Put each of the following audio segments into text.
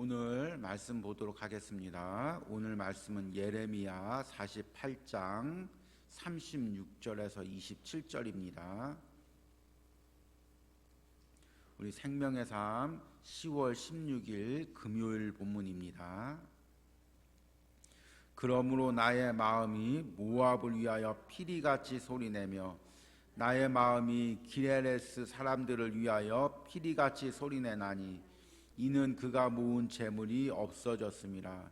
오늘 말씀 보도록 하겠습니다. 오늘 말씀은 예레미야 48장 36절에서 27절입니다. 우리 생명의 삶 10월 16일 금요일 본문입니다. 그러므로 나의 마음이 모압을 위하여 피리같이 소리내며 나의 마음이 기레레스 사람들을 위하여 피리같이 소리내나니 이는 그가 모은 재물이 없어졌음이라.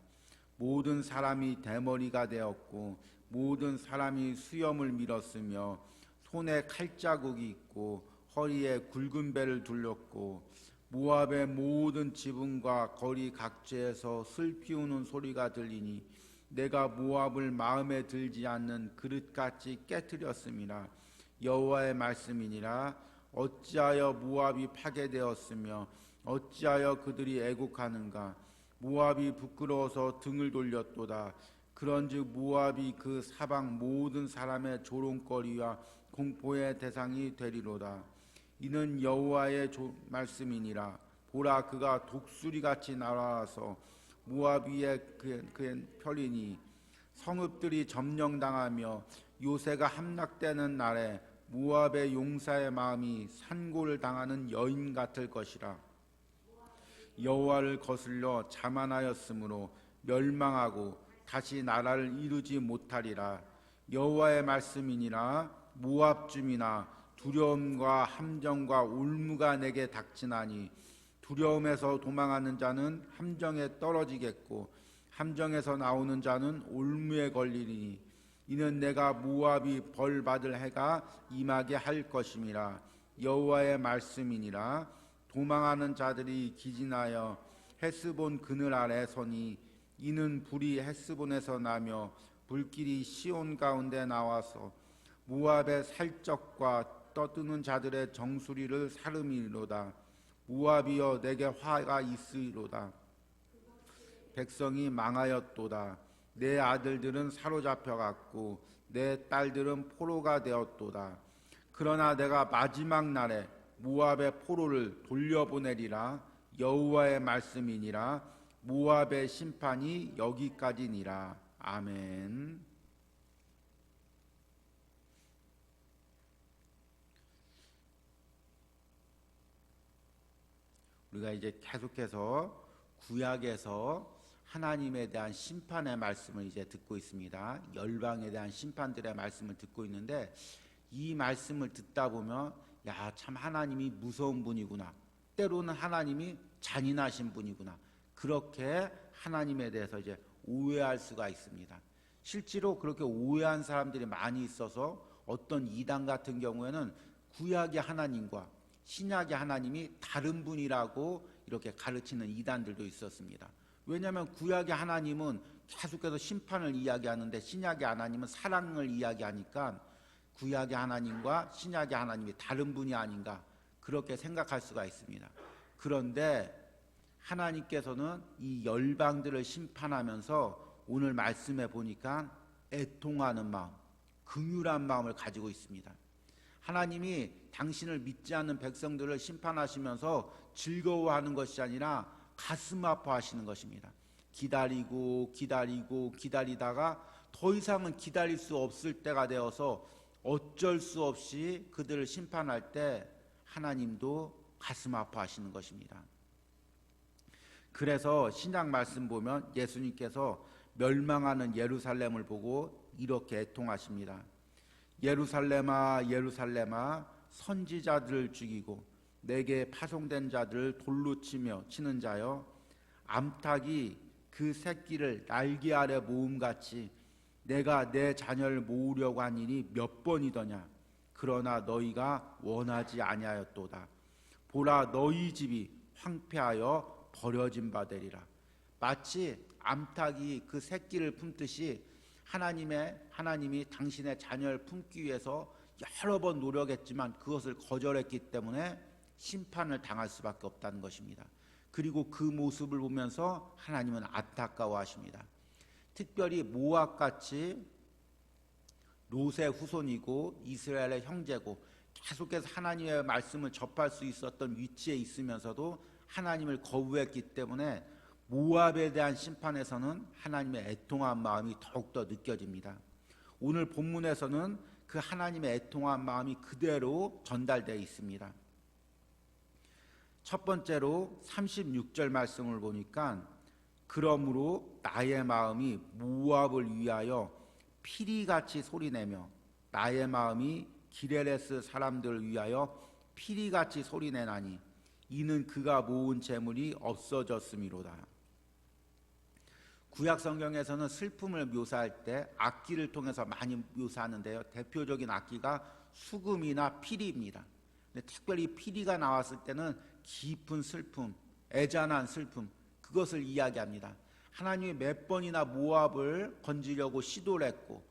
모든 사람이 대머리가 되었고 모든 사람이 수염을 밀었으며 손에 칼자국이 있고 허리에 굵은 배를 둘렸고 모압의 모든 지붕과 거리 각지에서 슬 피우는 소리가 들리니 내가 모압을 마음에 들지 않는 그릇같이 깨뜨렸음이라. 여호와의 말씀이니라. 어찌하여 모압이 파괴되었으며 어찌하여 그들이 애국하는가. 모압이 부끄러워서 등을 돌렸도다. 그런즉 모압이 그 사방 모든 사람의 조롱거리와 공포의 대상이 되리로다. 이는 여호와의 말씀이니라. 보라, 그가 독수리같이 날아와서 모압 위에 그의 펴리니 성읍들이 점령당하며 요새가 함락되는 날에 모압의 용사의 마음이 산고를 당하는 여인 같을 것이라. 여호와를 거슬려 자만하였으므로 멸망하고 다시 나라를 이루지 못하리라. 여호와의 말씀이니라. 모압 줌이나 두려움과 함정과 올무가 내게 닥치나니 두려움에서 도망하는 자는 함정에 떨어지겠고 함정에서 나오는 자는 올무에 걸리니 이는 내가 모압이 벌 받을 해가 임하게 할 것임이라. 여호와의 말씀이니라. 도망하는 자들이 기진하여 헤스본 그늘 아래 서니 이는 불이 헤스본에서 나며 불길이 시온 가운데 나와서 모압의 살적과 떠드는 자들의 정수리를 사름이로다. 모압이여 내게 화가 있으리로다. 백성이 망하였도다. 내 아들들은 사로잡혀갔고 내 딸들은 포로가 되었도다. 그러나 내가 마지막 날에 모압의 포로를 돌려보내리라. 여호와의 말씀이니라. 모압의 심판이 여기까지니라. 아멘. 우리가 이제 계속해서 구약에서 하나님에 대한 심판의 말씀을 이제 듣고 있습니다. 열방에 대한 심판들의 말씀을 듣고 있는데 이 말씀을 듣다 보면 야, 참 하나님이 무서운 분이구나. 때로는 하나님이 잔인하신 분이구나. 그렇게 하나님에 대해서 이제 오해할 수가 있습니다. 실제로 그렇게 오해한 사람들이 많이 있어서 어떤 이단 같은 경우에는 구약의 하나님과 신약의 하나님이 다른 분이라고 이렇게 가르치는 이단들도 있었습니다. 왜냐하면 구약의 하나님은 계속해서 심판을 이야기하는데 신약의 하나님은 사랑을 이야기하니까 구약의 하나님과 신약의 하나님이 다른 분이 아닌가 그렇게 생각할 수가 있습니다. 그런데 하나님께서는 이 열방들을 심판하면서 오늘 말씀에 보니까 애통하는 마음, 긍휼한 마음을 가지고 있습니다. 하나님이 당신을 믿지 않는 백성들을 심판하시면서 즐거워하는 것이 아니라 가슴 아파하시는 것입니다. 기다리다가 더 이상은 기다릴 수 없을 때가 되어서 어쩔 수 없이 그들을 심판할 때 하나님도 가슴 아파하시는 것입니다. 그래서 신약 말씀 보면 예수님께서 멸망하는 예루살렘을 보고 이렇게 애통하십니다. 예루살렘아 예루살렘아 선지자들을 죽이고 내게 파송된 자들을 돌로 치는 자여, 암탉이 그 새끼를 날개 아래 모음같이 내가 내 자녀를 모으려고 한 일이 몇 번이더냐. 그러나 너희가 원하지 아니하였도다. 보라, 너희 집이 황폐하여 버려진 바 되리라. 마치 암탉이 그 새끼를 품듯이 하나님이 당신의 자녀를 품기 위해서 여러 번 노력했지만 그것을 거절했기 때문에 심판을 당할 수밖에 없다는 것입니다. 그리고 그 모습을 보면서 하나님은 안타까워하십니다. 특별히 모압같이 롯의 후손이고 이스라엘의 형제고 계속해서 하나님의 말씀을 접할 수 있었던 위치에 있으면서도 하나님을 거부했기 때문에 모압에 대한 심판에서는 하나님의 애통한 마음이 더욱더 느껴집니다. 오늘 본문에서는 그 하나님의 애통한 마음이 그대로 전달되어 있습니다. 첫 번째로 36절 말씀을 보니까 그러므로 나의 마음이 모압을 위하여 피리같이 소리내며 나의 마음이 기레레스 사람들을 위하여 피리같이 소리내나니 이는 그가 모은 재물이 없어졌음이로다. 구약 성경에서는 슬픔을 묘사할 때 악기를 통해서 많이 묘사하는데요. 대표적인 악기가 수금이나 피리입니다. 근데 특별히 피리가 나왔을 때는 깊은 슬픔, 애잔한 슬픔, 그것을 이야기합니다. 하나님이 몇 번이나 모압을 건지려고 시도를 했고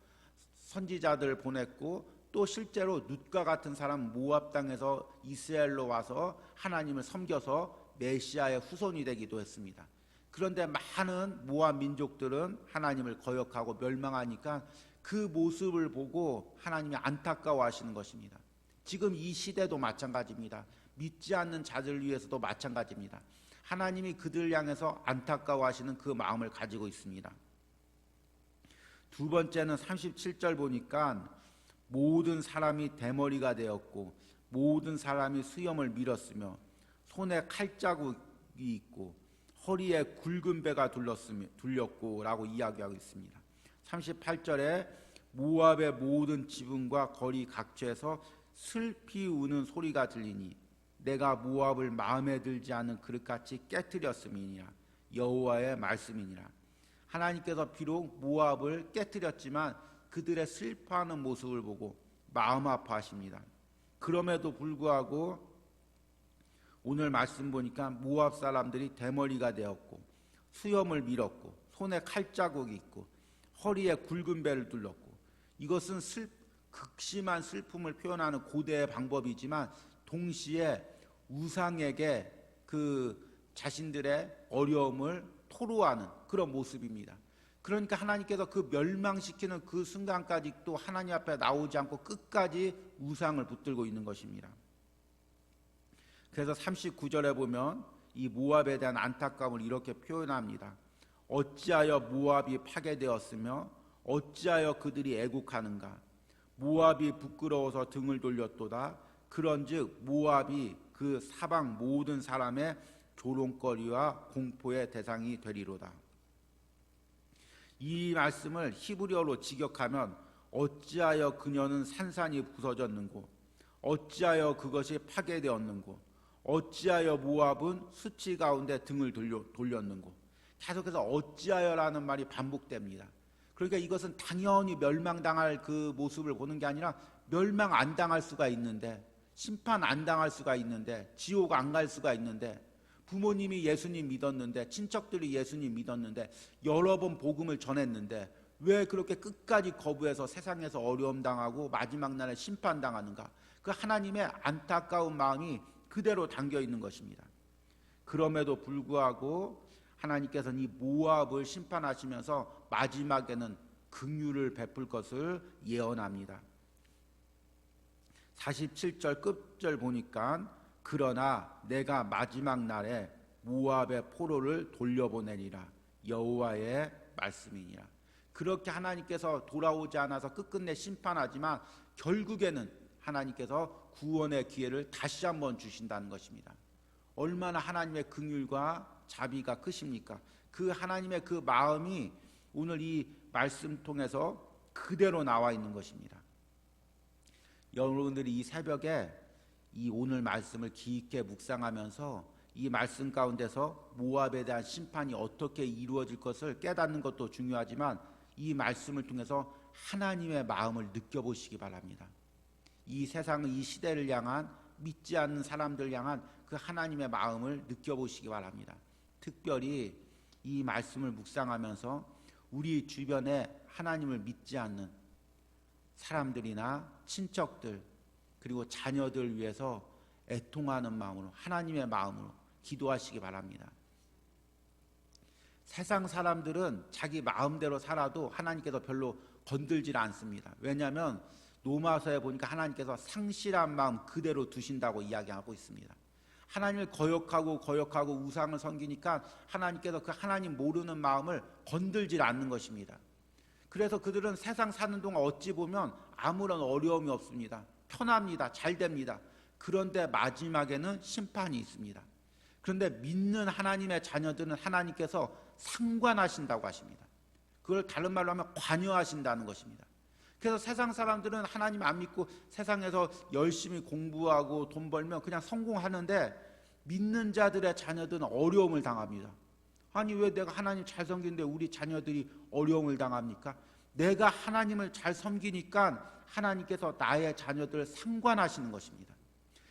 선지자들을 보냈고 또 실제로 룻과 같은 사람 모압 땅에서 이스라엘로 와서 하나님을 섬겨서 메시아의 후손이 되기도 했습니다. 그런데 많은 모압 민족들은 하나님을 거역하고 멸망하니까 그 모습을 보고 하나님이 안타까워하시는 것입니다. 지금 이 시대도 마찬가지입니다. 믿지 않는 자들을 위해서도 마찬가지입니다. 하나님이 그들 향해서 안타까워하시는 그 마음을 가지고 있습니다. 두 번째는 37절 보니까 모든 사람이 대머리가 되었고 모든 사람이 수염을 밀었으며 손에 칼자국이 있고 허리에 굵은 배가 둘렸고 라고 이야기하고 있습니다. 38절에 모압의 모든 지붕과 거리 각처에서 슬피 우는 소리가 들리니 내가 모압을 마음에 들지 않은 그릇같이 깨뜨렸음이니라. 여호와의 말씀이니라. 하나님께서 비록 모압을 깨뜨렸지만 그들의 슬퍼하는 모습을 보고 마음 아파하십니다. 그럼에도 불구하고 오늘 말씀 보니까 모압 사람들이 대머리가 되었고 수염을 밀었고 손에 칼자국이 있고 허리에 굵은 배를 둘렀고 이것은 극심한 슬픔을 표현하는 고대의 방법이지만 동시에 우상에게 그 자신들의 어려움을 토로하는 그런 모습입니다. 그러니까 하나님께서 그 멸망시키는 그 순간까지 또 하나님 앞에 나오지 않고 끝까지 우상을 붙들고 있는 것입니다. 그래서 39절에 보면 이 모압에 대한 안타까움을 이렇게 표현합니다. 어찌하여 모압이 파괴되었으며 어찌하여 그들이 애국하는가. 모압이 부끄러워서 등을 돌렸도다. 그런즉 모압이 그 사방 모든 사람의 조롱거리와 공포의 대상이 되리로다. 이 말씀을 히브리어로 직역하면 어찌하여 그녀는 산산이 부서졌는고 어찌하여 그것이 파괴되었는고 어찌하여 모압은 수치 가운데 등을 돌렸는고 계속해서 어찌하여라는 말이 반복됩니다. 그러니까 이것은 당연히 멸망당할 그 모습을 보는 게 아니라 멸망 안 당할 수가 있는데 심판 안 당할 수가 있는데 지옥 안 갈 수가 있는데 부모님이 예수님 믿었는데 친척들이 예수님 믿었는데 여러 번 복음을 전했는데 왜 그렇게 끝까지 거부해서 세상에서 어려움 당하고 마지막 날에 심판당하는가. 그 하나님의 안타까운 마음이 그대로 담겨 있는 것입니다. 그럼에도 불구하고 하나님께서는 이 모압을 심판하시면서 마지막에는 긍휼을 베풀 것을 예언합니다. 47절 끝절 보니까 그러나 내가 마지막 날에 모압의 포로를 돌려보내리라. 여호와의 말씀이니라. 그렇게 하나님께서 돌아오지 않아서 끝끝내 심판하지만 결국에는 하나님께서 구원의 기회를 다시 한번 주신다는 것입니다. 얼마나 하나님의 긍휼과 자비가 크십니까? 그 하나님의 그 마음이 오늘 이 말씀 통해서 그대로 나와 있는 것입니다. 여러분들이 이 새벽에 이 오늘 말씀을 깊게 묵상하면서 이 말씀 가운데서 모압에 대한 심판이 어떻게 이루어질 것을 깨닫는 것도 중요하지만 이 말씀을 통해서 하나님의 마음을 느껴보시기 바랍니다. 이 세상의 이 시대를 향한 믿지 않는 사람들 향한 그 하나님의 마음을 느껴보시기 바랍니다. 특별히 이 말씀을 묵상하면서 우리 주변에 하나님을 믿지 않는 사람들이나 친척들 그리고 자녀들 위해서 애통하는 마음으로 하나님의 마음으로 기도하시기 바랍니다. 세상 사람들은 자기 마음대로 살아도 하나님께서 별로 건들질 않습니다. 왜냐하면 로마서에 보니까 하나님께서 상실한 마음 그대로 두신다고 이야기하고 있습니다. 하나님을 거역하고 우상을 섬기니까 하나님께서 그 하나님 모르는 마음을 건들질 않는 것입니다. 그래서 그들은 세상 사는 동안 어찌 보면 아무런 어려움이 없습니다. 편합니다. 잘 됩니다. 그런데 마지막에는 심판이 있습니다. 그런데 믿는 하나님의 자녀들은 하나님께서 상관하신다고 하십니다. 그걸 다른 말로 하면 관여하신다는 것입니다. 그래서 세상 사람들은 하나님 안 믿고 세상에서 열심히 공부하고 돈 벌면 그냥 성공하는데, 믿는 자들의 자녀들은 어려움을 당합니다. 아니, 왜 내가 하나님 잘 섬기는데 우리 자녀들이 어려움을 당합니까? 내가 하나님을 잘 섬기니까 하나님께서 나의 자녀들을 상관하시는 것입니다.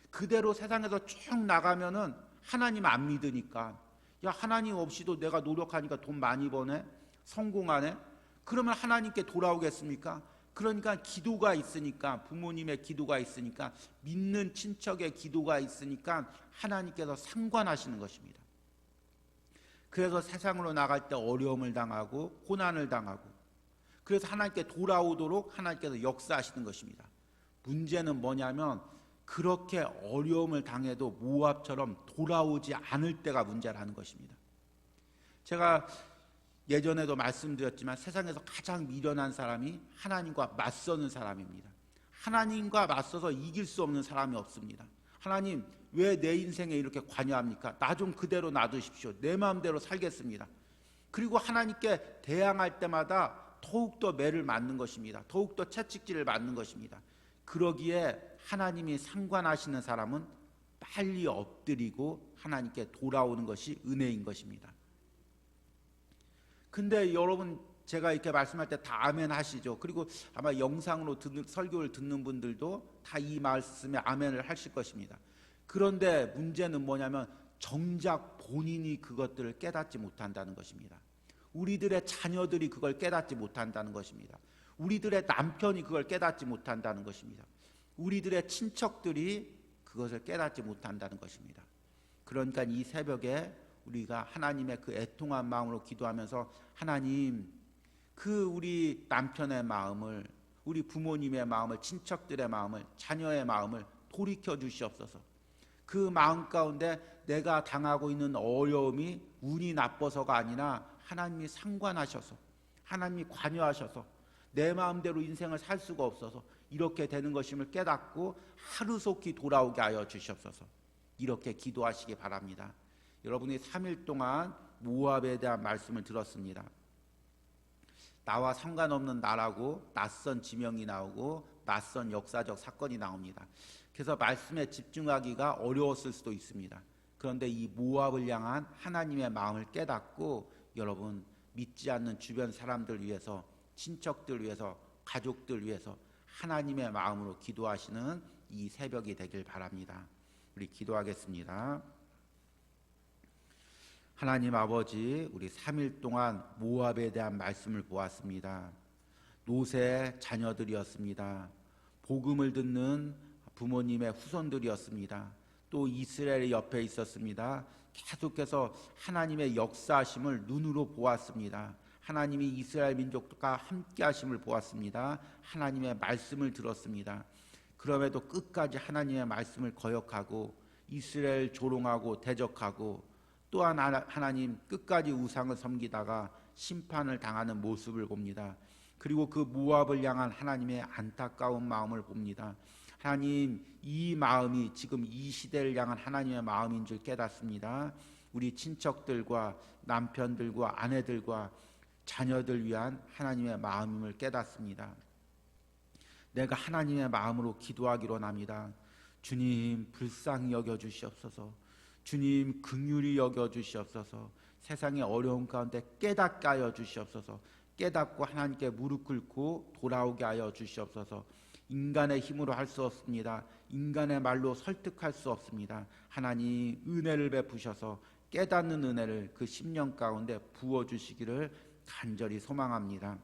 그대로 세상에서 쭉 나가면은 하나님 안 믿으니까, 야, 하나님 없이도 내가 노력하니까 돈 많이 버네, 성공하네, 그러면 하나님께 돌아오겠습니까? 그러니까 기도가 있으니까, 부모님의 기도가 있으니까, 믿는 친척의 기도가 있으니까 하나님께서 상관하시는 것입니다. 그래서 세상으로 나갈 때 어려움을 당하고 고난을 당하고, 그래서 하나님께 돌아오도록 하나님께서 역사하시는 것입니다. 문제는 뭐냐면 그렇게 어려움을 당해도 모압처럼 돌아오지 않을 때가 문제라는 것입니다. 제가 예전에도 말씀드렸지만 세상에서 가장 미련한 사람이 하나님과 맞서는 사람입니다. 하나님과 맞서서 이길 수 없는 사람이 없습니다. 하나님, 왜 내 인생에 이렇게 관여합니까? 나 좀 그대로 놔두십시오. 내 마음대로 살겠습니다. 그리고 하나님께 대항할 때마다 더욱더 매를 맞는 것입니다. 더욱더 채찍질을 맞는 것입니다. 그러기에 하나님이 상관하시는 사람은 빨리 엎드리고 하나님께 돌아오는 것이 은혜인 것입니다. 근데 여러분, 제가 이렇게 말씀할 때 다 아멘 하시죠. 그리고 아마 영상으로 설교를 듣는 분들도 다 이 말씀에 아멘을 하실 것입니다. 그런데 문제는 뭐냐면 정작 본인이 그것들을 깨닫지 못한다는 것입니다. 우리들의 자녀들이 그걸 깨닫지 못한다는 것입니다. 우리들의 남편이 그걸 깨닫지 못한다는 것입니다. 우리들의 친척들이 그것을 깨닫지 못한다는 것입니다. 그러니까 이 새벽에 우리가 하나님의 그 애통한 마음으로 기도하면서, 하나님, 그 우리 남편의 마음을, 우리 부모님의 마음을, 친척들의 마음을, 자녀의 마음을 돌이켜 주시옵소서. 그 마음 가운데 내가 당하고 있는 어려움이 운이 나빠서가 아니라 하나님이 상관하셔서, 하나님이 관여하셔서 내 마음대로 인생을 살 수가 없어서 이렇게 되는 것임을 깨닫고 하루속히 돌아오게 하여 주시옵소서. 이렇게 기도하시기 바랍니다. 여러분이 3일 동안 모압에 대한 말씀을 들었습니다. 나와 상관없는 나라고 낯선 지명이 나오고 낯선 역사적 사건이 나옵니다. 그래서 말씀에 집중하기가 어려웠을 수도 있습니다. 그런데 이 모압을 향한 하나님의 마음을 깨닫고, 여러분, 믿지 않는 주변 사람들 위해서, 친척들 위해서, 가족들 위해서 하나님의 마음으로 기도하시는 이 새벽이 되길 바랍니다. 우리 기도하겠습니다. 하나님 아버지, 우리 3일 동안 모압에 대한 말씀을 보았습니다. 노새 자녀들이었습니다. 복음을 듣는 부모님의 후손들이었습니다. 또 이스라엘 옆에 있었습니다. 계속해서 하나님의 역사하심을 눈으로 보았습니다. 하나님이 이스라엘 민족과 함께 하심을 보았습니다. 하나님의 말씀을 들었습니다. 그럼에도 끝까지 하나님의 말씀을 거역하고 이스라엘 조롱하고 대적하고, 또한 하나님 끝까지 우상을 섬기다가 심판을 당하는 모습을 봅니다. 그리고 그 모압을 향한 하나님의 안타까운 마음을 봅니다. 하나님, 이 마음이 지금 이 시대를 향한 하나님의 마음인 줄 깨닫습니다. 우리 친척들과 남편들과 아내들과 자녀들 위한 하나님의 마음임을 깨닫습니다. 내가 하나님의 마음으로 기도하기로 합니다. 주님, 불쌍히 여겨주시옵소서. 주님, 긍휼히 여겨주시옵소서. 세상의 어려움 가운데 깨닫게 하여 주시옵소서. 깨닫고 하나님께 무릎 꿇고 돌아오게 하여 주시옵소서. 인간의 힘으로 할 수 없습니다. 인간의 말로 설득할 수 없습니다. 하나님, 은혜를 베푸셔서 깨닫는 은혜를 그 10년 가운데 부어주시기를 간절히 소망합니다.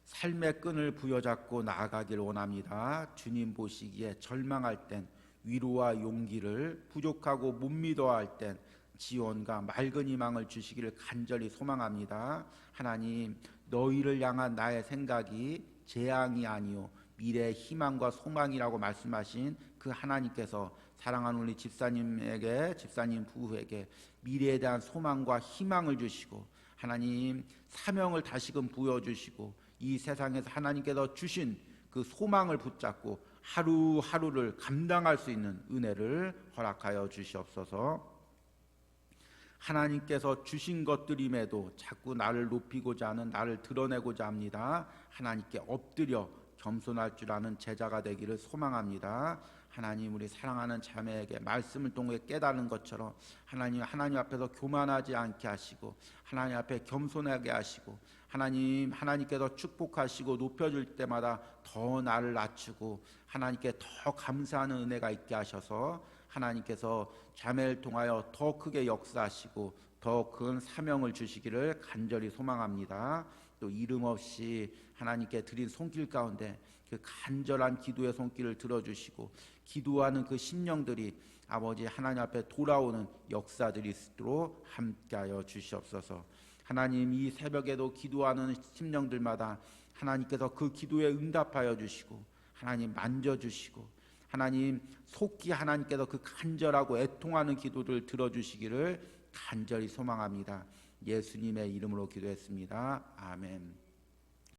삶의 끈을 부여잡고 나아가기를 원합니다. 주님 보시기에 절망할 땐 위로와 용기를, 부족하고 못 믿어할 땐 지원과 맑은 희망을 주시기를 간절히 소망합니다. 하나님, 너희를 향한 나의 생각이 재앙이 아니요 미래의 희망과 소망이라고 말씀하신 그 하나님께서 사랑하는 우리 집사님 부부에게 미래에 대한 소망과 희망을 주시고 하나님 사명을 다시금 부여주시고 이 세상에서 하나님께서 주신 그 소망을 붙잡고 하루하루를 감당할 수 있는 은혜를 허락하여 주시옵소서. 하나님께서 주신 것들임에도 자꾸 나를 높이고자 하는, 나를 드러내고자 합니다. 하나님께 엎드려 겸손할 줄 아는 제자가 되기를 소망합니다. 하나님, 우리 사랑하는 자매에게 말씀을 통해 깨닫는 것처럼 하나님 앞에서 교만하지 않게 하시고 하나님 앞에 겸손하게 하시고 하나님께서 축복하시고 높여줄 때마다 더 나를 낮추고 하나님께 더 감사하는 은혜가 있게 하셔서 하나님께서 자매를 통하여 더 크게 역사하시고 더 큰 사명을 주시기를 간절히 소망합니다. 또 이름 없이 하나님께 드린 손길 가운데 그 간절한 기도의 손길을 들어주시고 기도하는 그 심령들이 아버지 하나님 앞에 돌아오는 역사들이 있도록 함께하여 주시옵소서. 하나님, 이 새벽에도 기도하는 심령들마다 하나님께서 그 기도에 응답하여 주시고 하나님 만져주시고 하나님 속히 하나님께서 그 간절하고 애통하는 기도를 들어주시기를 간절히 소망합니다. 예수님의 이름으로 기도했습니다. 아멘.